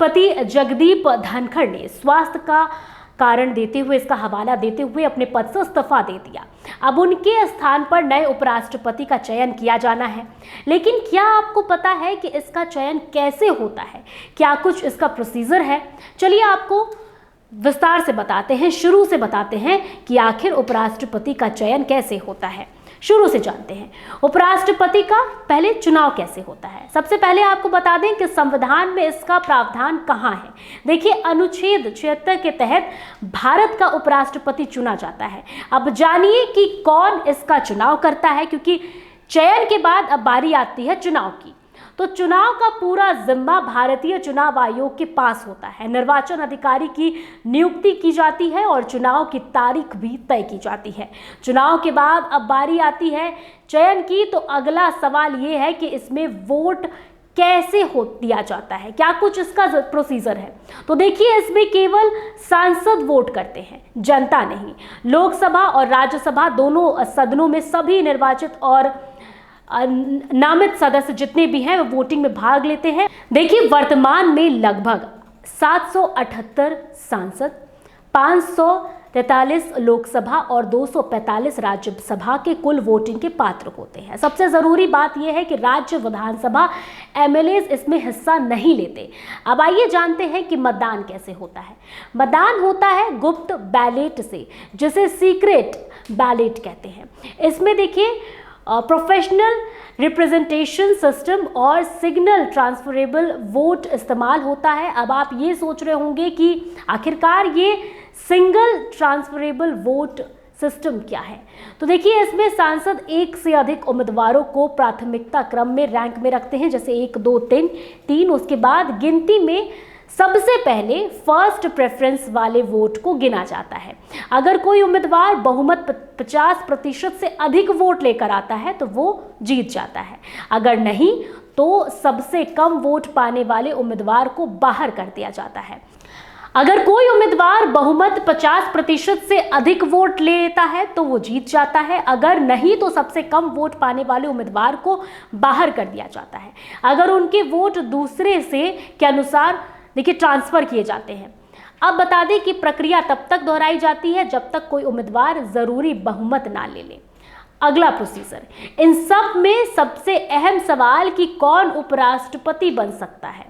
उपराष्ट्रपति जगदीप धनखड़ ने स्वास्थ्य का कारण देते हुए, इसका हवाला देते हुए अपने पद से इस्तीफा दे दिया। अब उनके स्थान पर नए उपराष्ट्रपति का चयन किया जाना है। लेकिन क्या आपको पता है कि इसका चयन कैसे होता है? क्या कुछ इसका प्रोसीजर है? चलिए आपको विस्तार से बताते हैं, शुरू से बताते हैं कि आखिर उपराष्ट्रपति का चयन कैसे होता है। शुरू से जानते हैं उपराष्ट्रपति का पहले चुनाव कैसे होता है। सबसे पहले आपको बता दें कि संविधान में इसका प्रावधान कहाँ है। देखिए, अनुच्छेद 76 के तहत भारत का उपराष्ट्रपति चुना जाता है। अब जानिए कि कौन इसका चुनाव करता है, क्योंकि चयन के बाद अब बारी आती है चुनाव की। तो चुनाव का पूरा जिम्मा भारतीय चुनाव आयोग के पास होता है। निर्वाचन अधिकारी की नियुक्ति की जाती है और चुनाव की तारीख भी तय की जाती है। चुनाव के बाद अब बारी आती है चयन की। तो अगला सवाल ये है कि इसमें वोट कैसे दिया जाता है, क्या कुछ इसका प्रोसीजर है। तो देखिए, इसमें केवल सांसद वोट करते हैं, जनता नहीं। लोकसभा और राज्यसभा दोनों सदनों में सभी निर्वाचित और नामित सदस्य जितने भी हैं वो वोटिंग में भाग लेते हैं। देखिए, वर्तमान में लगभग 778 सांसद, 543 लोकसभा और 245 राज्यसभा के कुल वोटिंग के पात्र होते हैं। सबसे जरूरी बात यह है कि राज्य विधानसभा एमएलएज इसमें हिस्सा नहीं लेते। अब आइए जानते हैं कि मतदान कैसे होता है। मतदान होता है गुप्त बैलेट से, जिसे सीक्रेट बैलेट कहते हैं। इसमें देखिए, प्रोफेशनल रिप्रेजेंटेशन सिस्टम और सिग्नल ट्रांसफरेबल वोट इस्तेमाल होता है। अब आप ये सोच रहे होंगे कि आखिरकार ये सिंगल ट्रांसफरेबल वोट सिस्टम क्या है। तो देखिए, इसमें सांसद एक से अधिक उम्मीदवारों को प्राथमिकता क्रम में रैंक में रखते हैं, जैसे 1 2 3। उसके बाद गिनती में सबसे पहले फर्स्ट प्रेफरेंस वाले वोट को गिना जाता है। अगर कोई उम्मीदवार बहुमत 50% से अधिक वोट लेकर आता है तो वो जीत जाता है। अगर नहीं तो सबसे कम वोट पाने वाले उम्मीदवार को बाहर कर दिया जाता है। अगर कोई उम्मीदवार बहुमत 50% से अधिक वोट लेता है तो वो जीत जाता है। अगर नहीं तो सबसे कम वोट पाने वाले उम्मीदवार को बाहर कर दिया जाता है। अगर उनके वोट दूसरे से के अनुसार देखिए ट्रांसफर किए जाते हैं। अब बता दें कि प्रक्रिया तब तक दोहराई जाती है जब तक कोई उम्मीदवार जरूरी बहुमत ना ले ले। अगला प्रोसीजर, इन सब में सबसे अहम सवाल कि कौन उपराष्ट्रपति बन सकता है,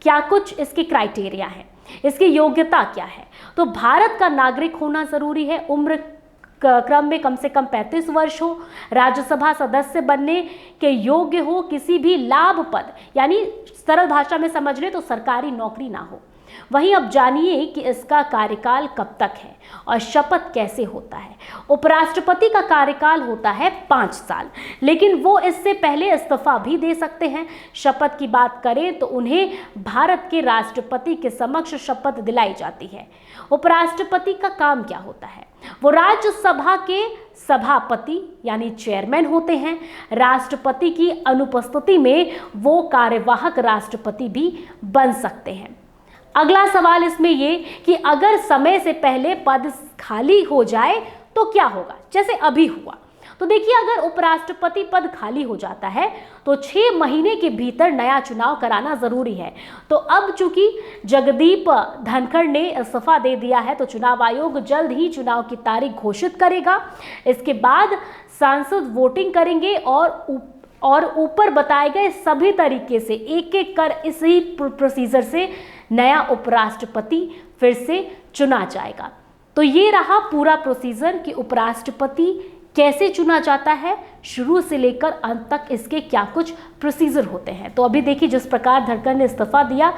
क्या कुछ इसके क्राइटेरिया है, इसकी योग्यता क्या है। तो भारत का नागरिक होना जरूरी है, उम्र क्रम में कम से कम 35 वर्ष हो, राज्यसभा सदस्य बनने के योग्य हो, किसी भी लाभ पद यानी सरल भाषा में समझ ले तो सरकारी नौकरी ना हो। वहीं अब जानिए कि इसका कार्यकाल कब तक है और शपथ कैसे होता है। उपराष्ट्रपति का कार्यकाल होता है 5 साल, लेकिन वो इससे पहले इस्तीफा भी दे सकते हैं। शपथ की बात करें तो उन्हें भारत के राष्ट्रपति के समक्ष शपथ दिलाई जाती है। उपराष्ट्रपति का काम क्या होता है? वो राज्यसभा के सभापति यानी चेयरमैन होते हैं। राष्ट्रपति की अनुपस्थिति में वो कार्यवाहक राष्ट्रपति भी बन सकते हैं। अगला सवाल इसमें ये कि अगर समय से पहले पद खाली हो जाए तो क्या होगा, जैसे अभी हुआ। तो देखिए, अगर उपराष्ट्रपति पद खाली हो जाता है तो 6 महीने के भीतर नया चुनाव कराना जरूरी है। तो अब चूंकि जगदीप धनखड़ ने इस्तीफा दे दिया है तो चुनाव आयोग जल्द ही चुनाव की तारीख घोषित करेगा। इसके बाद सांसद वोटिंग करेंगे और ऊपर बताए गए सभी तरीके से एक एक कर इसी प्रोसीजर से नया उपराष्ट्रपति फिर से चुना जाएगा। तो ये रहा पूरा प्रोसीजर कि उपराष्ट्रपति कैसे चुना जाता है, शुरू से लेकर अंत तक इसके क्या कुछ प्रोसीजर होते हैं। तो अभी देखिए, जिस प्रकार धनखड़ ने इस्तीफा दिया,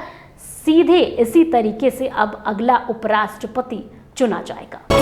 सीधे इसी तरीके से अब अगला उपराष्ट्रपति चुना जाएगा।